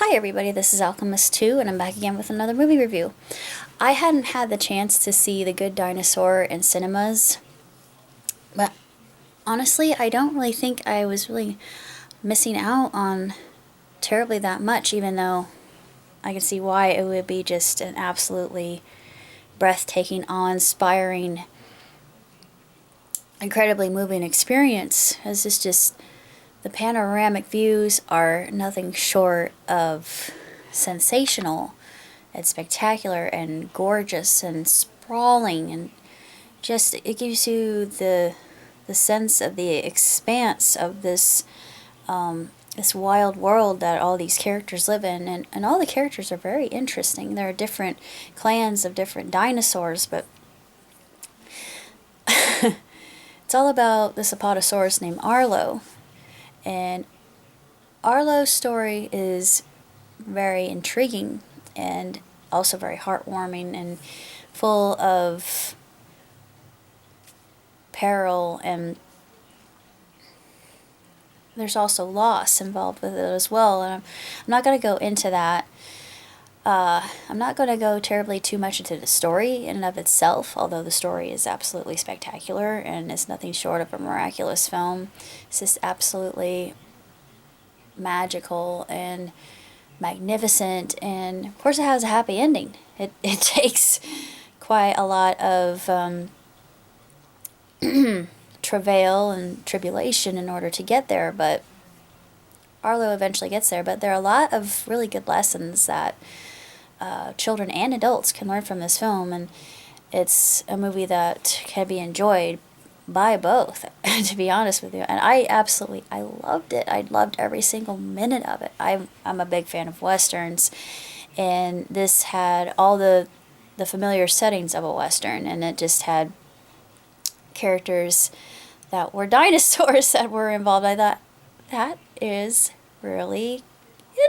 Hi everybody, this is Alchemist2 and I'm back again with another movie review. I hadn't had the chance to see The Good Dinosaur in cinemas, but honestly I don't really think I was really missing out on terribly that much, even though I can see why it would be just an absolutely breathtaking, awe-inspiring, incredibly moving experience. It's just the panoramic views are nothing short of sensational. It's spectacular and gorgeous and sprawling, and just it gives you the sense of the expanse of this wild world that all these characters live in, and all the characters are very interesting. There are different clans of different dinosaurs, but it's all about this apatosaurus named Arlo. And Arlo's story is very intriguing and also very heartwarming and full of peril, and there's also loss involved with it as well. And I'm not going to go into that. I'm not going to go terribly too much into the story in and of itself, although the story is absolutely spectacular and is nothing short of a miraculous film. It's just absolutely magical and magnificent, and of course it has a happy ending. It takes quite a lot of travail and tribulation in order to get there, but Arlo eventually gets there. But there are a lot of really good lessons that children and adults can learn from this film, and it's a movie that can be enjoyed by both, to be honest with you. And I loved it. I loved every single minute of it. I'm a big fan of westerns, and this had all the familiar settings of a western, and it just had characters that were dinosaurs that were involved. I thought that is really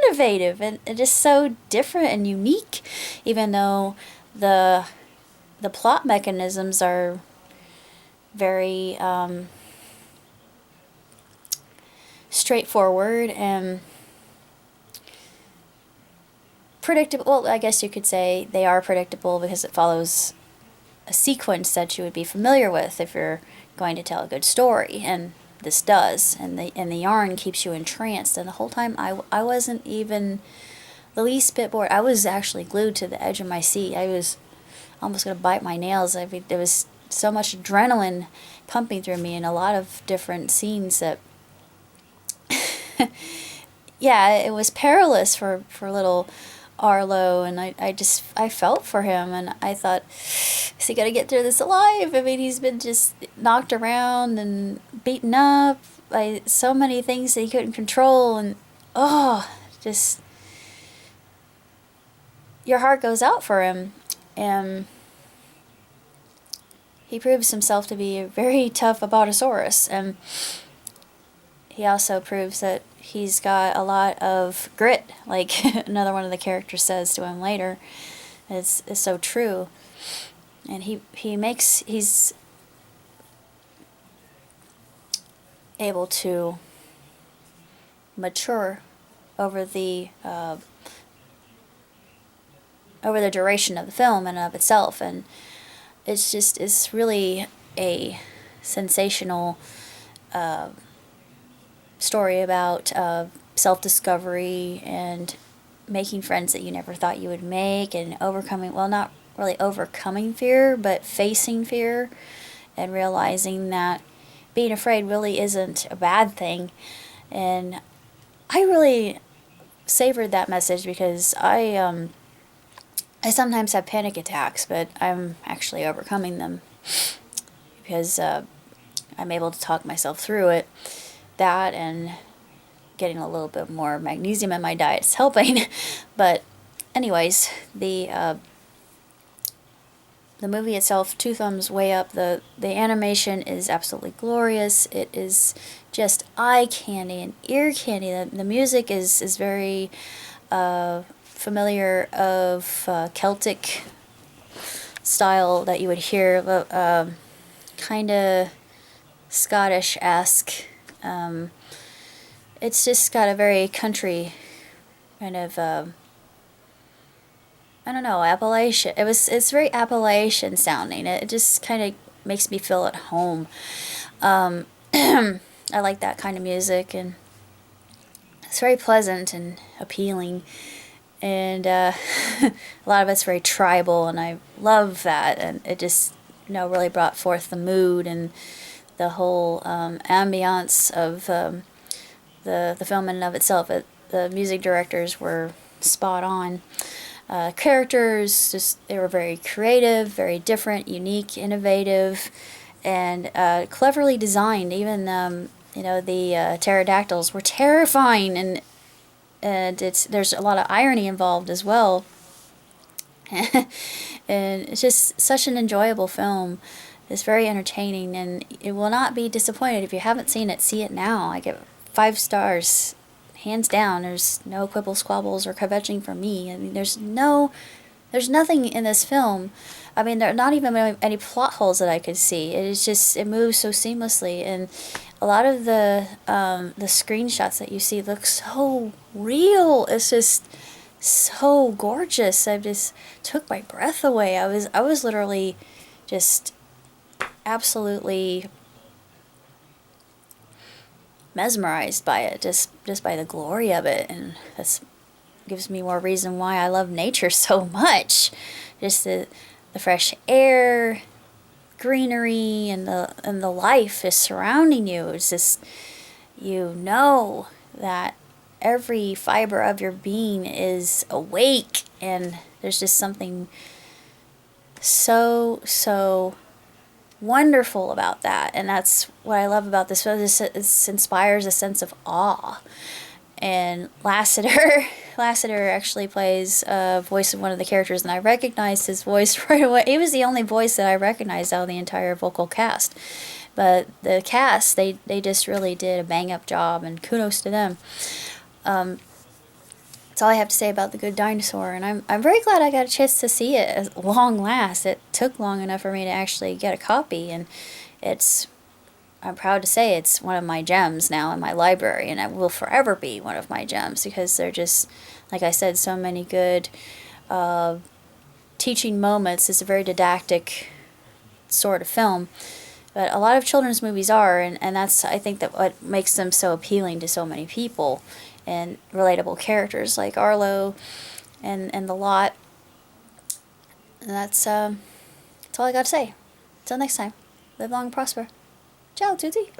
innovative and just so different and unique, even though the plot mechanisms are very straightforward and predictable. Well, I guess you could say they are predictable because it follows a sequence that you would be familiar with if you're going to tell a good story, and this does, and the yarn keeps you entranced, and the whole time I wasn't even the least bit bored. I was actually glued to the edge of my seat. I was almost going to bite my nails. I mean, there was so much adrenaline pumping through me in a lot of different scenes that yeah, it was perilous for little Arlo, and I felt for him, and I thought, is he gonna get through this alive? I mean, he's been just knocked around and beaten up by so many things that he couldn't control, and just your heart goes out for him. And he proves himself to be a very tough Apatosaurus, and he also proves that he's got a lot of grit, like another one of the characters says to him later. Is so true. And he's able to mature over the duration of the film and of itself, and it's really a sensational story about self-discovery and making friends that you never thought you would make, and overcoming, well, not really overcoming fear, but facing fear and realizing that being afraid really isn't a bad thing. And I really savored that message because I sometimes have panic attacks, but I'm actually overcoming them because I'm able to talk myself through it. That and getting a little bit more magnesium in my diet is helping. But anyways, the movie itself, two thumbs way up. The animation is absolutely glorious. It is just eye candy and ear candy. The music is very familiar of Celtic style that you would hear, kind of Scottish-esque. It's just got a very country kind of I don't know, Appalachian. It's very Appalachian sounding. It just kind of makes me feel at home. Um, I like that kind of music, and it's very pleasant and appealing. And a lot of it's very tribal, and I love that. And it just, really brought forth the mood and the whole ambiance of the film in and of itself. The music directors were spot on. Characters, just they were very creative, very different, unique, innovative, and cleverly designed. Even the pterodactyls were terrifying, and there's a lot of irony involved as well. And it's just such an enjoyable film. It's very entertaining, and it will not be disappointed. If you haven't seen it, see it now. I give it 5 stars, hands down. There's no quibbles, squabbles, or kvetching from me. I mean, there's nothing in this film. I mean, there are not even any plot holes that I could see. It moves so seamlessly, and a lot of the screenshots that you see look so real. It's just so gorgeous. I just took my breath away. I was literally just absolutely mesmerized by it, just by the glory of it, and that's gives me more reason why I love nature so much. Just the fresh air, greenery, and the life is surrounding you. It's just, that every fiber of your being is awake, and there's just something so wonderful about that. And that's what I love about this film. This inspires a sense of awe. And Lassiter Lassiter actually plays voice of one of the characters, and I recognized his voice right away. He was the only voice that I recognized out of the entire vocal cast. But the cast, they just really did a bang up job, and kudos to them. That's all I have to say about The Good Dinosaur, and I'm very glad I got a chance to see it at long last. It took long enough for me to actually get a copy, and I'm proud to say it's one of my gems now in my library, and it will forever be one of my gems, because they're just, like I said, so many good teaching moments. It's a very didactic sort of film, but a lot of children's movies are, and that's, I think, that what makes them so appealing to so many people, and relatable characters like Arlo and the lot. And that's all I got to say. Until next time, live long and prosper. Ciao, tutti.